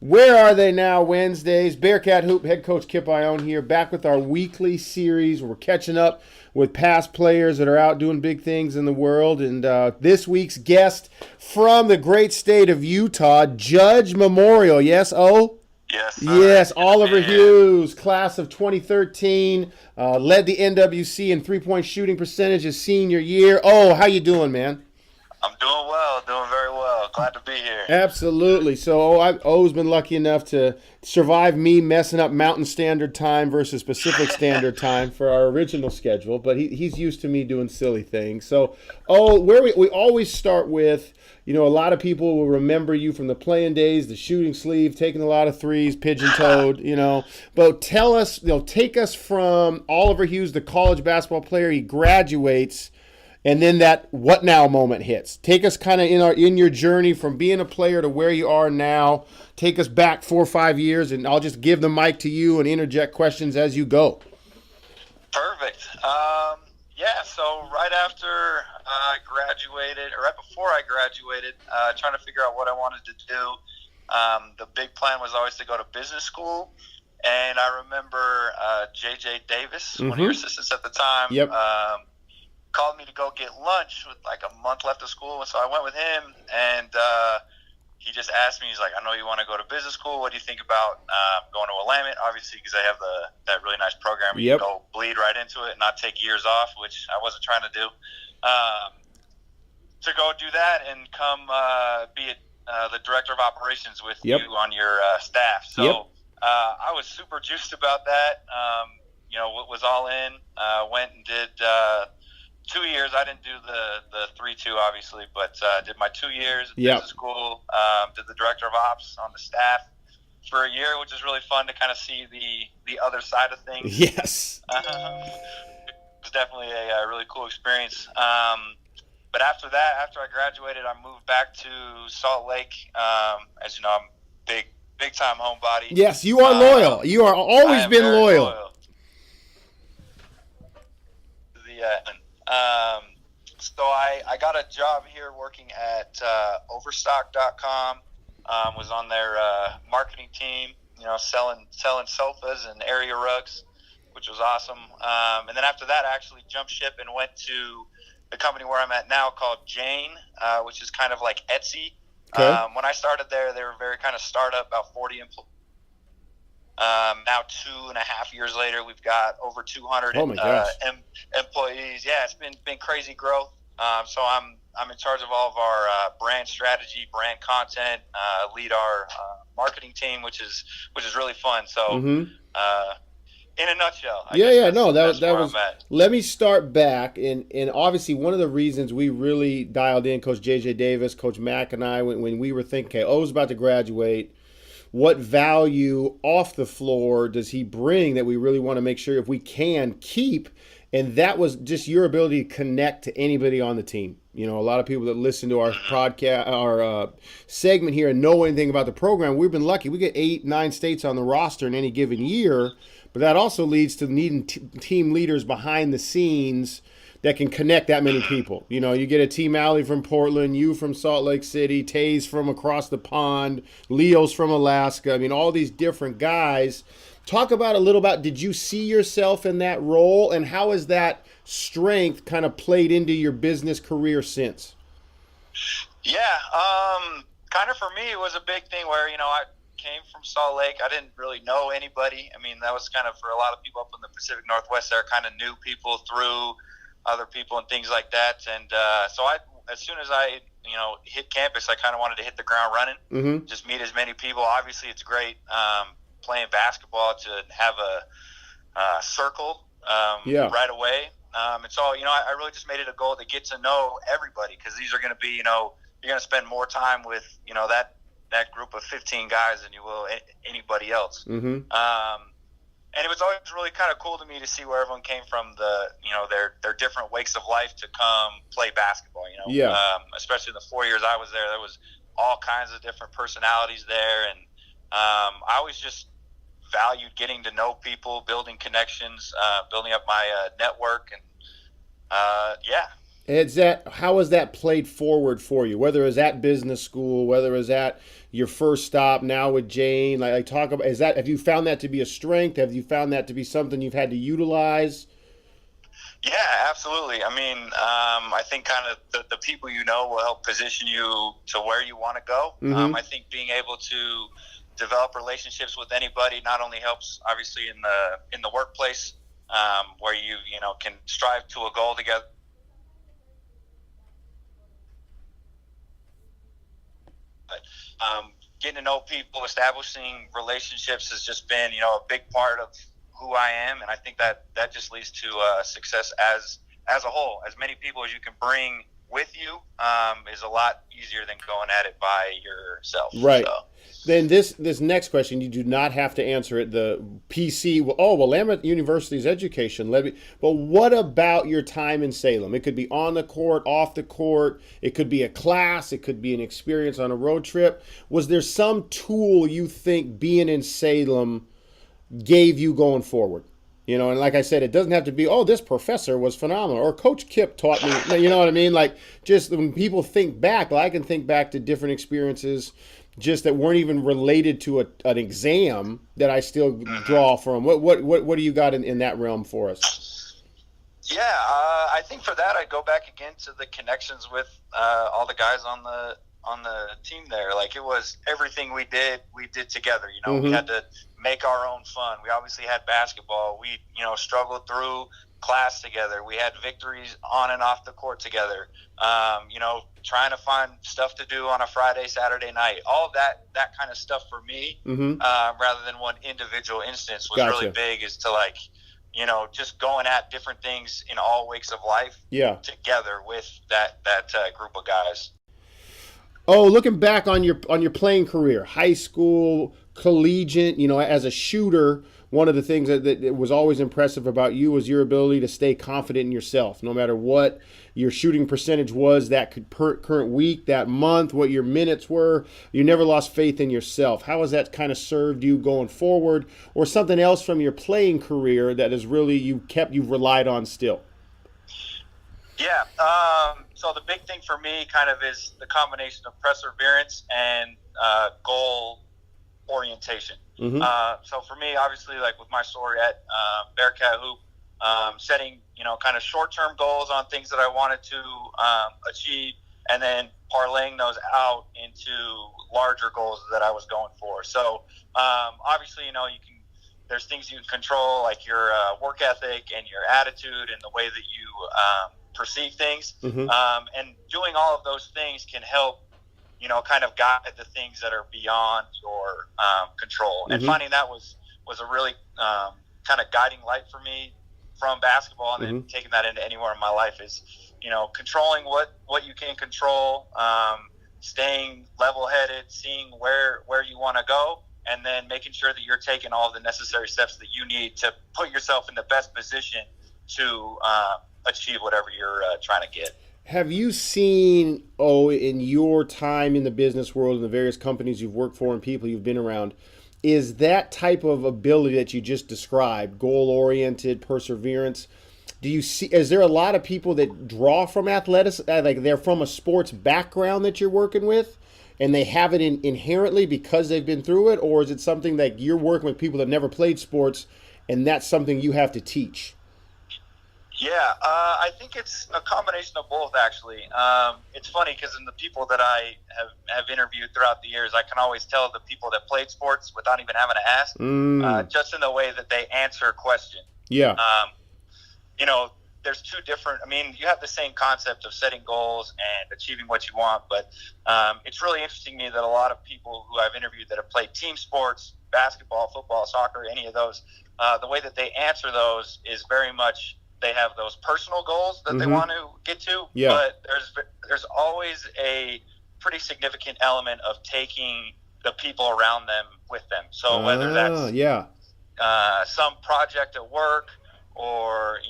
Where are they now? Wednesdays. Bearcat Hoop head coach Kip Ione here, back with our weekly series. We're catching up with past players that are out doing big things in the world. And this week's guest from the great state of Utah, Judge Memorial. Yes, O? Yes, sir. Yes, Good to be Oliver here. Hughes, class of 2013, led the NWC in three-point shooting percentage his senior year. Oh, how you doing, man? I'm doing well, doing very well. Glad to be here. Absolutely. So I've always been lucky enough to survive me messing up Mountain Standard Time versus Pacific Standard Time for our original schedule, but he's used to me doing silly things. So, where we always start with, a lot of people will remember you from the playing days, the shooting sleeve, taking a lot of threes, pigeon-toed, But tell us, take us from Oliver Hughes, the college basketball player. He graduates and then that what now moment hits. Take us kind of in your journey from being a player to where you are now. Take us back 4 or 5 years, and I'll just give the mic to you and interject questions as you go. Perfect. Yeah, so right after I graduated, or right before I graduated, trying to figure out what I wanted to do, the big plan was always to go to business school. And I remember J.J. Davis, one of your assistants at the time, Yep. called me to go get lunch with like a month left of school. So I went with him, and he just asked me, he's like, I know you want to go to business school. What do you think about going to Willamette? Obviously, because they have that really nice program where you Yep. can go bleed right into it and not take years off, which I wasn't trying to do. To go do that and come be the director of operations with Yep. you on your staff. So Yep. I was super juiced about that. Was all in. Went and did 2 years. I didn't do the 3-2 obviously, but did my 2 years at Yep. business school. Did the director of ops on the staff for a year, which is really fun to kind of see the other side of things. Yes. It was definitely a really cool experience. But after that, after I graduated, I moved back to Salt Lake. As you know, I'm big time homebody. Yes, you are loyal. You are always been loyal. To the end. So I got a job here working at Overstock.com. Was on their marketing team, selling sofas and area rugs, which was awesome. And then after that, I actually jumped ship and went to the company where I'm at now called Jane, which is kind of like Etsy. Okay. When I started there, they were very kind of startup, about 40 employees. Now 2.5 years later, we've got over 200 Oh my gosh. employees. Yeah, it's been crazy growth. So I'm in charge of all of our brand strategy, brand content, lead our marketing team, which is really fun. So in a nutshell, I guess that's that where was. I'm at. Let me start back, and obviously one of the reasons we really dialed in, Coach J.J. Davis, Coach Mack, and I, when we were thinking, okay, O's about to graduate. What value off the floor does he bring that we really want to make sure if we can keep? And that was just your ability to connect to anybody on the team. A lot of people that listen to our podcast, our segment here, and know anything about the program. We've been lucky. We get 8, 9 states on the roster in any given year, but that also leads to needing team leaders behind the scenes that can connect that many people. You get a Team Alley from Portland, you from Salt Lake City, Taze from across the pond, Leo's from Alaska. I mean, all these different guys. Talk about a little about, did you see yourself in that role, and how has that strength kind of played into your business career since? Yeah, kind of for me, it was a big thing where, I came from Salt Lake. I didn't really know anybody. I mean, that was kind of for a lot of people up in the Pacific Northwest there, kind of knew people through other people and things like that. And so as soon as I, hit campus, I kind of wanted to hit the ground running, just meet as many people. Obviously, it's great playing basketball to have a circle right away. And so, I really just made it a goal to get to know everybody, because these are going to be, you're going to spend more time with, that group of 15 guys than you will anybody else. And it was always really kind of cool to me to see where everyone came from, their different wakes of life to come play basketball, especially in the 4 years I was there was all kinds of different personalities there. And I always just valued getting to know people, building connections, building up my network. And Is that how has that played forward for you? Whether it's at business school, whether it's at your first stop now with Jane, like talk about is that have you found that to be a strength? Have you found that to be something you've had to utilize? Yeah, absolutely. I mean, I think kind of the people you know will help position you to where you want to go. Mm-hmm. I think being able to develop relationships with anybody not only helps obviously in the workplace, where you know can strive to a goal together. But getting to know people, establishing relationships has just been, you know, a big part of who I am, and I think that just leads to success as a whole. As many people as you can bring with you is a lot easier than going at it by yourself. So. Right. Then this next question, you do not have to answer it. The PC, oh well, Lamont University's education. But what about your time in Salem? It could be on the court, off the court. It could be a class. It could be an experience on a road trip. Was there some tool you think being in Salem gave you going forward? You know, and like I said, it doesn't have to be, oh, this professor was phenomenal or Coach Kip taught me. You know what I mean? Like, just when people think back, well, I can think back to different experiences just that weren't even related to an exam that I still draw from. What do you got in that realm for us? Yeah, I think for that I'd go back again to the connections with all the guys on the team there. Like it was everything we did together. You know, Mm-hmm. we had to make our own fun. We obviously had basketball. We struggled through class together. We had victories on and off the court together. Trying to find stuff to do on a Friday, Saturday night. All of that kind of stuff for me, Mm-hmm. rather than one individual instance, was Gotcha. really big. Is to like just going at different things in all weeks of life Yeah. together with that group of guys. Oh, looking back on your playing career, high school, collegiate, as a shooter, one of the things that was always impressive about you was your ability to stay confident in yourself, no matter what your shooting percentage was that current week, that month, what your minutes were. You never lost faith in yourself. How has that kind of served you going forward, or something else from your playing career that is really you've relied on still? Yeah. So the big thing for me kind of is the combination of perseverance and goal orientation. Mm-hmm. So for me, obviously, like with my story at Bearcat Hoop, setting kind of short-term goals on things that I wanted to achieve, and then parlaying those out into larger goals that I was going for. So obviously, you can. There's things you can control, like your work ethic and your attitude and the way that you perceive things. Mm-hmm. And doing all of those things can help, kind of guide the things that are beyond your control. Mm-hmm. And finding that was a really kind of guiding light for me from basketball, and then Mm-hmm. taking that into anywhere in my life is, controlling what you can control, staying level-headed, seeing where you want to go, and then making sure that you're taking all the necessary steps that you need to put yourself in the best position to achieve whatever you're trying to get. Have you seen, in your time in the business world and the various companies you've worked for and people you've been around, is that type of ability that you just described, goal-oriented, perseverance, is there a lot of people that draw from athletics, like they're from a sports background that you're working with, and they have it inherently because they've been through it, or is it something that you're working with people that never played sports, and that's something you have to teach? Yeah, I think it's a combination of both, actually. It's funny because in the people that I have interviewed throughout the years, I can always tell the people that played sports without even having to ask, just in the way that they answer a question. Yeah. There's two different, you have the same concept of setting goals and achieving what you want, but it's really interesting to me that a lot of people who I've interviewed that have played team sports, basketball, football, soccer, any of those, the way that they answer those is very much they have those personal goals that they want to get to, but there's always a pretty significant element of taking the people around them with them. So whether that's some project at work or,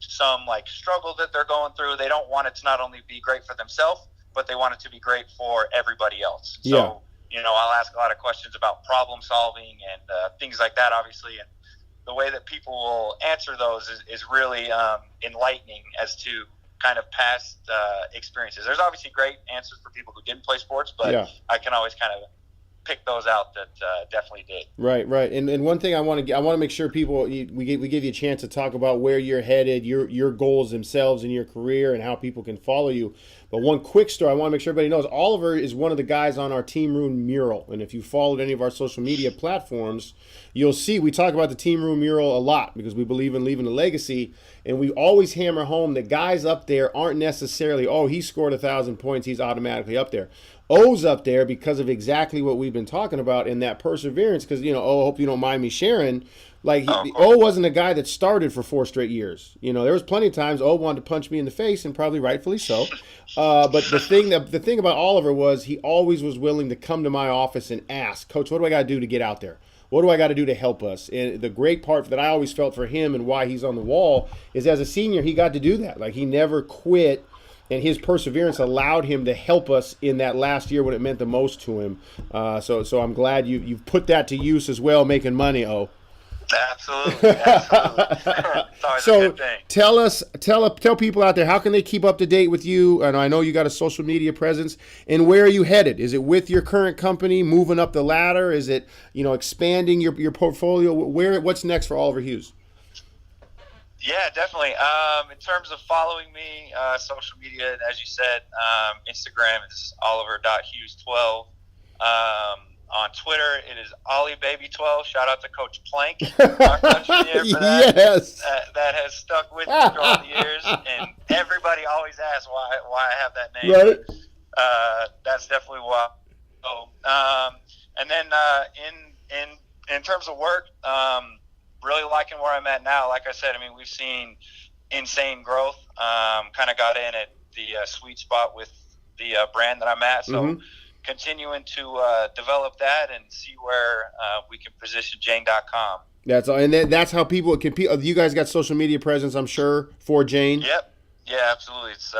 some like struggle that they're going through, they don't want it to not only be great for themselves, but they want it to be great for everybody else. So, I'll ask a lot of questions about problem solving and things like that, obviously. And the way that people will answer those is really enlightening as to kind of past experiences. There's obviously great answers for people who didn't play sports, but Yeah. I can always kind of pick those out that definitely did. Right, right. And one thing I want to make sure people we give you a chance to talk about where you're headed, your goals themselves in your career, and how people can follow you. But one quick story I want to make sure everybody knows: Oliver is one of the guys on our Team Room mural, and if you followed any of our social media platforms, you'll see we talk about the Team Room mural a lot because we believe in leaving a legacy, and we always hammer home that guys up there aren't necessarily, oh, he scored 1,000 points, he's automatically up there. O's up there because of exactly what we've been talking about in that perseverance. Because I hope you don't mind me sharing. Like O wasn't a guy that started for 4 straight years. There was plenty of times O wanted to punch me in the face, and probably rightfully so. But the thing about Oliver was he always was willing to come to my office and ask, Coach, what do I got to do to get out there? What do I got to do to help us? And the great part that I always felt for him and why he's on the wall is as a senior he got to do that. Like he never quit. And his perseverance allowed him to help us in that last year when it meant the most to him. So I'm glad you've put that to use as well, making money. Oh, absolutely. It's always a good thing. Tell people out there, how can they keep up to date with you? And I know you got a social media presence. And where are you headed? Is it with your current company, moving up the ladder? Is it expanding your portfolio? What's next for Oliver Hughes? Yeah, definitely. In terms of following me, social media, as you said, Instagram is oliver.hughes12. On Twitter, it is OllieBaby12. Shout out to Coach Plank, our coach for that. Yes. That has stuck with me throughout the years, and everybody always asks why I have that name. Right. That's definitely why. So, and then in terms of work, really liking where I'm at now. Like I said, we've seen insane growth. Kind of got in at the sweet spot with the brand that I'm at. So continuing to develop that and see where we can position Jane.com. That's all. And that's how people can. You guys got social media presence, I'm sure, for Jane? Yep. Yeah, absolutely. It's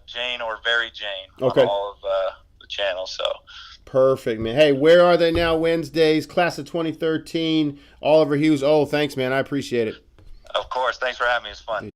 Jane or Very Jane on all of the channels. So. Perfect, man. Hey, where are they now? Wednesdays, class of 2013, Oliver Hughes. Oh, thanks, man. I appreciate it. Of course. Thanks for having me. It's fun.